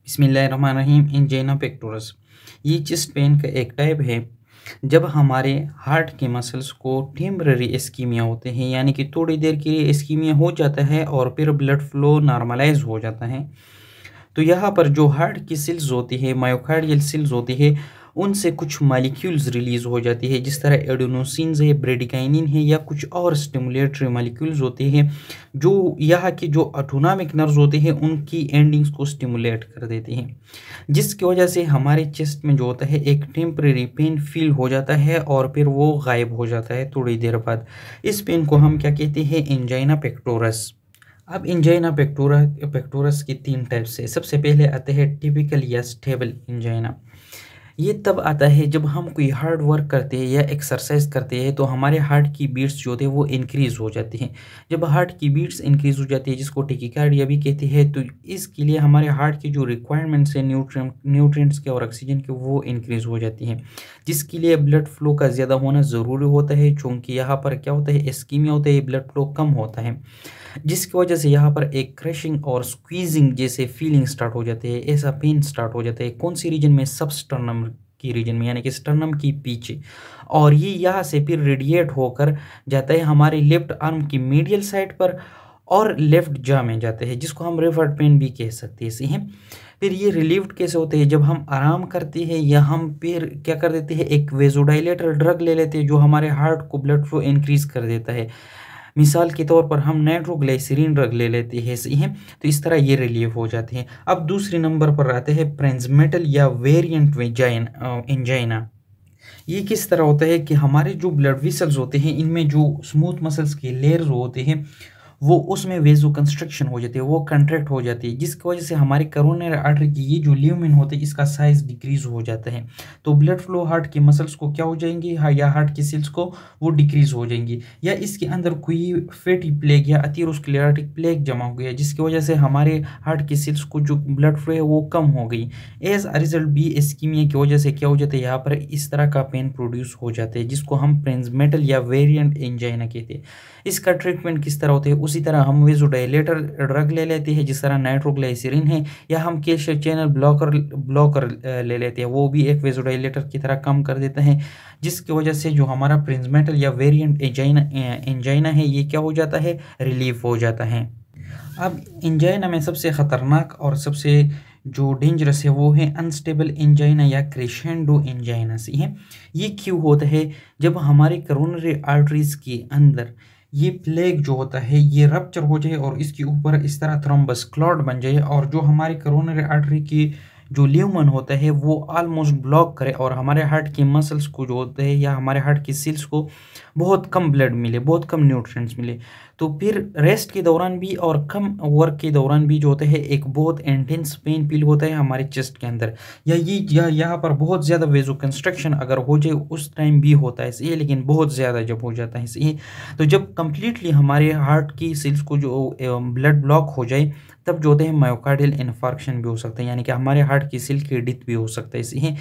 बिस्मिल्लाहिर्रहमानिर्रहीम। Angina pectoralis ये chest pain का एक टाइप है। जब हमारे हार्ट के मसल्स को टेम्पररी इस्कीमिया होते हैं, यानी कि थोड़ी देर के लिए इस्कीमिया हो जाता है और फिर ब्लड फ्लो नॉर्मलाइज हो जाता है। तो यहाँ पर जो हार्ट की सेल्स होती है, मायोकार्डियल सेल्स होती है, उनसे कुछ मॉलिक्यूल्स रिलीज हो जाती है, जिस तरह एडेनोसिन्स है, ब्रेडिकाइनिन है या कुछ और स्टिमुलेटरी मॉलिक्यूल्स होते हैं जो यहाँ के जो ऑटोनॉमिक नर्व्स होते हैं उनकी एंडिंग्स को स्टिमुलेट कर देते हैं, जिसकी वजह से हमारे चेस्ट में जो होता है एक टेम्परेरी पेन फील हो जाता है और फिर वो गायब हो जाता है थोड़ी देर बाद। इस पेन को हम क्या कहते हैं? Angina pectoralis. अब एंजाइना पेक्टोरस की तीन टाइप्स है। सबसे पहले आते हैं टिपिकल या स्टेबल एंजाइना। ये तब आता है जब हम कोई हार्ड वर्क करते हैं या एक्सरसाइज करते हैं तो हमारे हार्ट की बीट्स जो होते हैं वो इंक्रीज़ हो जाती हैं। जब हार्ट की बीट्स इंक्रीज़ हो जाती है, जिसको टेकिकार्डिया भी कहते हैं, तो इसके लिए हमारे हार्ट की जो रिक्वायरमेंट्स है न्यूट्रिएंट्स के और ऑक्सीजन के, वो इंक्रीज़ हो जाती हैं, जिसके लिए ब्लड फ्लो का ज़्यादा होना ज़रूरी होता है। चूँकि यहाँ पर क्या होता है, इस्कीमिया होता है, ब्लड फ्लो कम होता है, जिसकी वजह से यहाँ पर एक क्रशिंग और स्क्वीजिंग जैसे फीलिंग स्टार्ट हो जाते हैं, ऐसा पेन स्टार्ट हो जाता है। कौन सी रीजन में? सबस्टर्नम की रीजन में, यानी कि स्टर्नम की पीछे। और ये यहाँ से फिर रेडिएट होकर जाता है हमारे लेफ्ट आर्म की मीडियल साइड पर और लेफ्ट जा में जाते हैं, जिसको हम रिवर्ट पेन भी कह सकते हैं। सही है। फिर ये रिलीव्ड कैसे होते हैं? जब हम आराम करते हैं या हम फिर क्या कर देते हैं, एक वेजोडाइलेटर ड्रग ले लेते हैं जो हमारे हार्ट को ब्लड फ्लो इंक्रीज कर देता है। मिसाल के तौर पर हम नाइट्रोग्लिसरीन ड्रग ले लेते हैं। सही है। तो इस तरह ये रिलीव हो जाते हैं। अब दूसरे नंबर पर आते हैं प्रेंजमेटल या वेरिएंट एंजाइना। ये किस तरह होता है कि हमारे जो ब्लड वेसल्स होते हैं इनमें जो स्मूथ मसल्स के लेयर्स होते हैं वो उसमें वेजो कंस्ट्रक्शन हो जाती है, वो कंट्रैक्ट हो जाती है, जिसकी वजह से हमारी करोनरी आर्टरी की ये जो ल्यूमेन होते हैं इसका साइज डिक्रीज हो जाता है। तो ब्लड फ्लो हार्ट के मसल्स को क्या हो जाएंगी, या हार्ट की सेल्स को वो डिक्रीज हो जाएंगी, या इसके अंदर कोई फैटी प्लेग या अथेरोस्क्लेरोटिक प्लेग जमा हो गया, जिसकी वजह से हमारे हार्ट की सेल्स को जो ब्लड फ्लो है वो कम हो गई। As a result be ischaemia की वजह से क्या हो जाता है, यहाँ पर इस तरह का पेन प्रोड्यूस हो जाते हैं, जिसको हम प्रेंजमेटल या वेरिएंट एंजाइना कहते हैं। इसका ट्रीटमेंट किस तरह होता है? उसी तरह हम वेजोडाइलेटर ड्रग ले लेते हैं, जिस तरह नाइट्रोग्लिसरीन है, या हम कैल्शियम चैनल ब्लॉकर ले लेते हैं, वो भी एक वेजोडाइलेटर की तरह काम कर देता है, जिसकी वजह से जो हमारा प्रिंजमेटल या वेरिएंट एंजाइना है ये क्या हो जाता है, रिलीफ हो जाता है। अब एंजाइना में सबसे ख़तरनाक और सबसे जो डेंजरस है वो है अनस्टेबल एंजाइना या क्रेशेंडो एंजाइना। सी है। ये क्यों होता है? जब हमारे करोनरी आर्टरीज के अंदर ये प्लेग जो होता है ये रप्चर हो जाए और इसके ऊपर इस तरह थ्रोम्बस क्लॉट बन जाए और जो हमारे करोनरी आर्टरी की जो ल्यूमन होता है वो ऑलमोस्ट ब्लॉक करे और हमारे हार्ट के मसल्स को जो होते हैं या हमारे हार्ट की सेल्स को बहुत कम ब्लड मिले, बहुत कम न्यूट्रिएंट्स मिले, तो फिर रेस्ट के दौरान भी और कम वर्क के दौरान भी जो होता है एक बहुत इंटेंस पेन फील होता है हमारे चेस्ट के अंदर, या यहाँ पर बहुत ज़्यादा वेजो कंस्ट्रक्शन अगर हो जाए उस टाइम भी होता है। सही, लेकिन बहुत ज़्यादा जब हो जाता है। सही। तो जब कम्प्लीटली हमारे हार्ट की सेल्स को जो ब्लड ब्लॉक हो जाए तब जो होते हैं मायोकार्डियल इन्फार्क्शन भी हो सकता है, यानी कि हमारे हार्ट की सेल की डेथ भी हो सकता है। सही।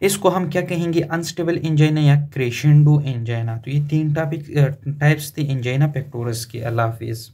इसको हम क्या कहेंगे? अनस्टेबल एंजाइना या क्रेशेंडो एंजाइना। तो ये तीन टाइप्स थे एंजाइना पेक्टोरस के। अल्लाह हाफिज़।